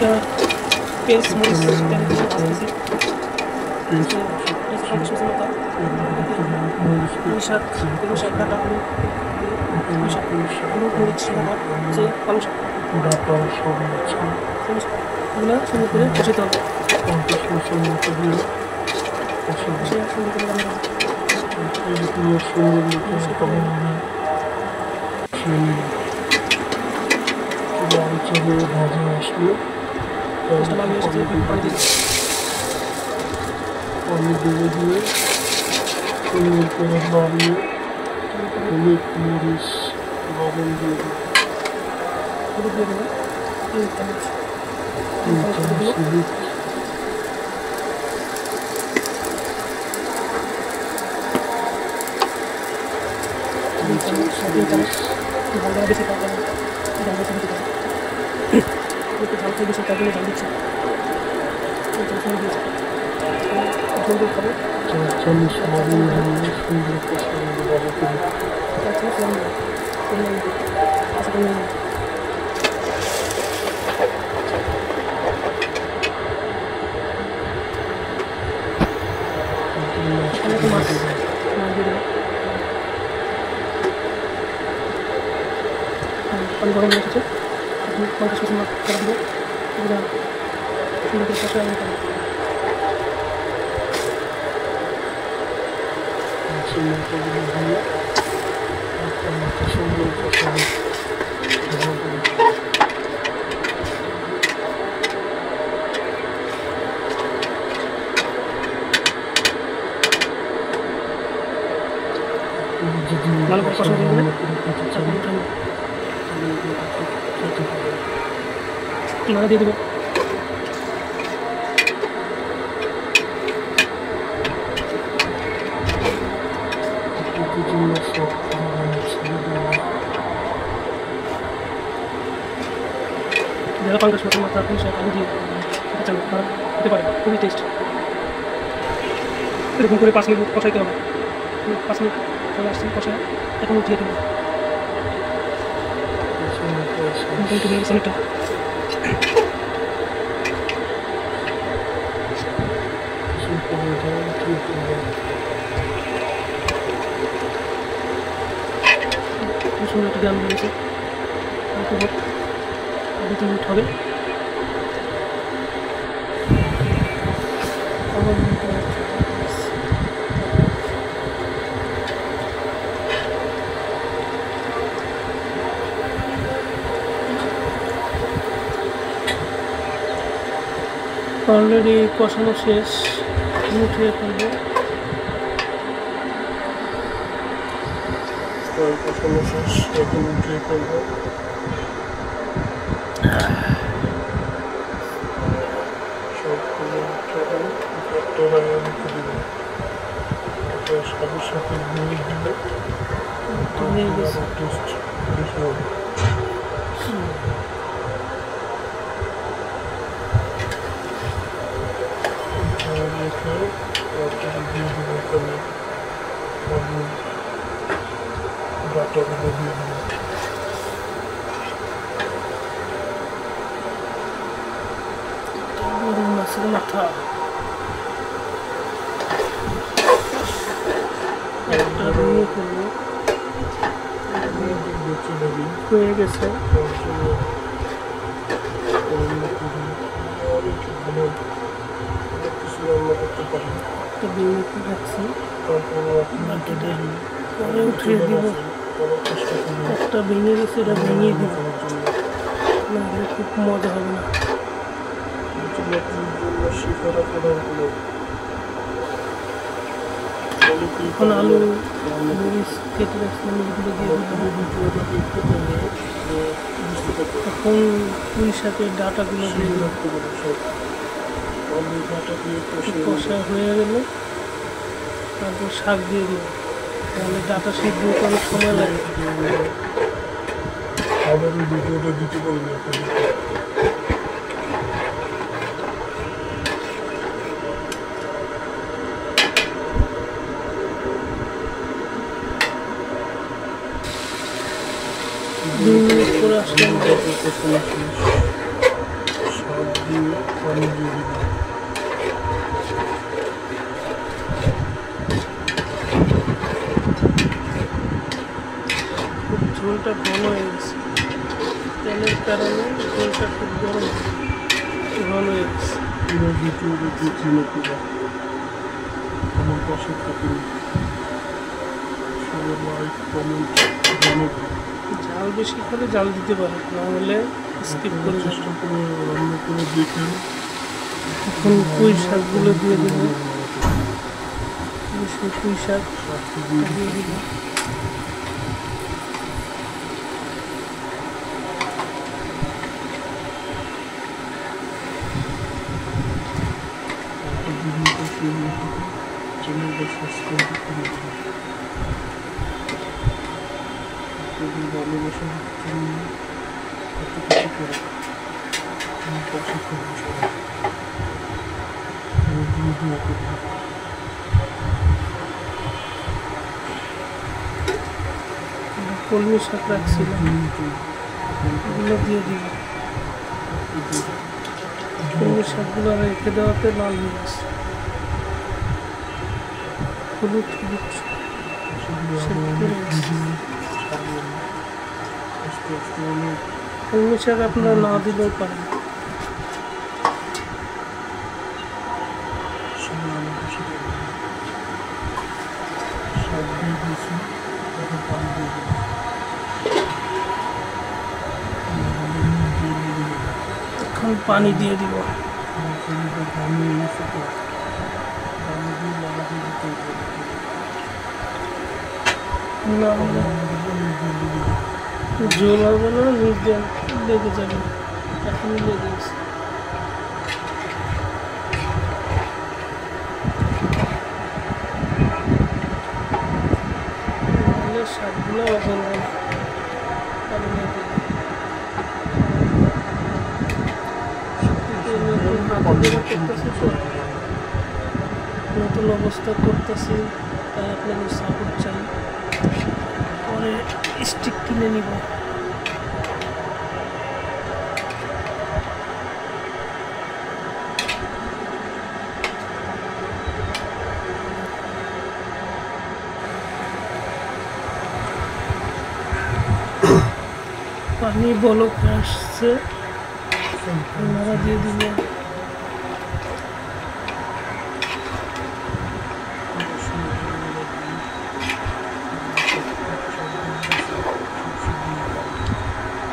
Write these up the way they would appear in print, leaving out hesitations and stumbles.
পেঁয়াজ মরিচ আসতেছি শাক ডাটা আলু শাক আলু মরিচ ডাটা যে পালং শাক ডাটা সব আছে এগুলো সুন্দর করে কষাতে হবে সুন্দর করে সুন্দর করে রান্না ভাজা আসলে পানি দিয়ে দিয়ে সুন্দর করে নাড়িয়ে হলুদ মরিচ লবণ দিয়ে দেবো হলুদ দিয়ে দেবো 3 চামচ হলুদ ঝাল বেশি পাবো না ঝাল বেশি দিতে পারবো একটু ঝাল খেয়ে বেশি তার জন্য ঝাল দিচ্ছি ঝোল দিয়ে খাবো চামচ নাড়িয়ে সুন্দর করে পানি গরম রেখেছে 50% মাছ করে দেবো এগুলো সুন্দর করে কষা আমি খাবো ভালো করে কষা দিয়ে দেবে নাড়া দিয়ে দেবো যারা পাঙ্গাস মাছের মাথা আপনি সেটা আলু দিয়ে খেতে চান তারা খেতে পারে খুবই টেস্ট এরকম করে 5 মিনিট কষাইতে হবে 5 মিনিট চলে আসছে কষায় এখন উঠিয়ে দেবো মোটামুটি হয়ে গেছে অনেকটা সুন্দর একটা গান বেরিয়েছে হয়তো 2-3 মিনিট হবে অলরেডি কষানো শেষ উঠিয়ে ফেলবো কষানো শেষ এখন উঠিয়ে ফেলবো সবের সাথে মিলিয়ে দিলে টেস্ট বেশি হবে রেখে দিয়ে দেবো এখানে ডাটাগুলো দিয়ে দেবো মাছের মাথা একটা রুই করবো হয়ে গেছে একটা বিউটি রাখছি পরে উঠিয়ে দিব একটা ভেঙে গেছে এটা ভেঙে দিব না খুব মজা হবে না এখন আলু মরিচ কেটে রাখছিলাম এগুলো দিয়ে এখন পুঁই শাকের ডাটাগুলো দিয়ে কষা হয়ে গেলে তারপর শাক দিয়ে দিব তাহলে ডাটা সিদ্ধ অনেক সময় লাগে আবার ভিডিওটা দিতে পারবে করে আসলাম পানি দিয়ে দিবি। খুব ঝোলটা ঘন হয়ে গেছে, তেলের কারণে ঝোলটা খুব গরম ঘন হয়ে গেছে। পুরো ভিডিওটা দেখি লোকেরা, আমার পাশে থাকুন, সবাই লাইক কমেন্ট জানাবেন। ঝাল বেশি করে জাল দিতে পারে, না হলে স্কিপ করে যাবে। চেষ্টা করে রান্না করে দেখেন। এখন পুঁই শাকগুলো দিয়ে দেবো, সেই পুঁই শাক দিয়ে দেবো। চ্যানেলটা সাবস্ক্রাইব করে দিন। আপনাদের ভালোবাসার জন্য এত কিছু করে আমার পাশে থাকুন সবাই। আমার জন্য দোয়া করবেন। কলমি শাক রাখছিলাম, এগুলো দিয়ে দিব। কলমি শাকগুলো রেখে দেওয়াতে লাল হয়ে গেছে। হলুদ হলুদ আস্তে আস্তে অনেক কলমি শাক আপনারা না দিলেও পারেন। সময় আমাদের সাথে শাক দিয়ে দিয়েছি, এখন পানি দিয়ে দিয়েছি। এখন পানি দিয়ে দিব। জমিটা ধান হয়ে গেছে তো, পানি দিয়ে লাগা দিয়ে দিতে হবে। না হলে জল হবে না, নিচ দিয়ে লেগে যাবে। এখনই লেগে গেছে। নাহলে শাকগুলো গলবে না। পানি না দিলে নতুন হাতে করতেছি তো, নতুন অবস্থা করতেছি, তাই আপনাদের সাপোর্ট চাই। পরে স্টিক কিনে নিব। পানি বলক আসছে, নাড়া দিয়ে দিব।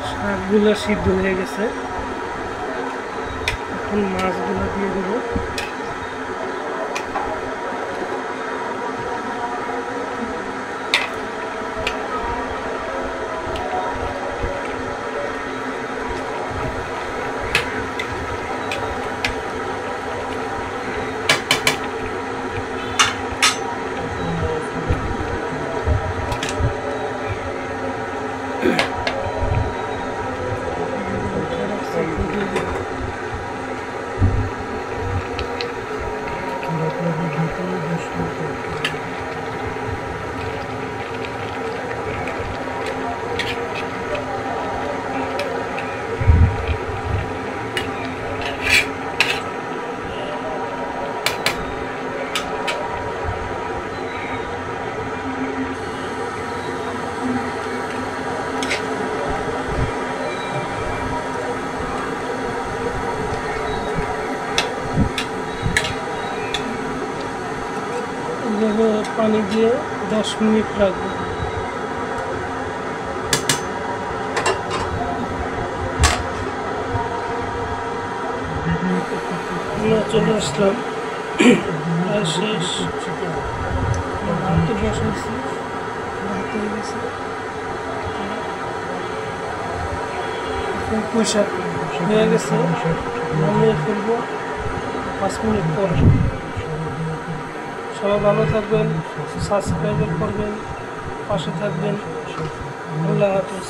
শাকগুলো সিদ্ধ হয়ে গেছে, এখন মাছগুলো দিয়ে দেবো। এইভাবে পানি দিয়ে 10 মিনিট রাখবো। আমরা চলে আসলাম, প্রায় শেষ। ভাতে বসাইছি, ভাত হয়ে গেছে। এখন পুঁই শাক হয়ে গেছে, নামিয়ে ফেলবো 5 মিনিট পর। সবাই ভালো থাকবেন, সাবস্ক্রাইব করবেন, পাশে থাকবেন। আল্লাহ হাফেজ।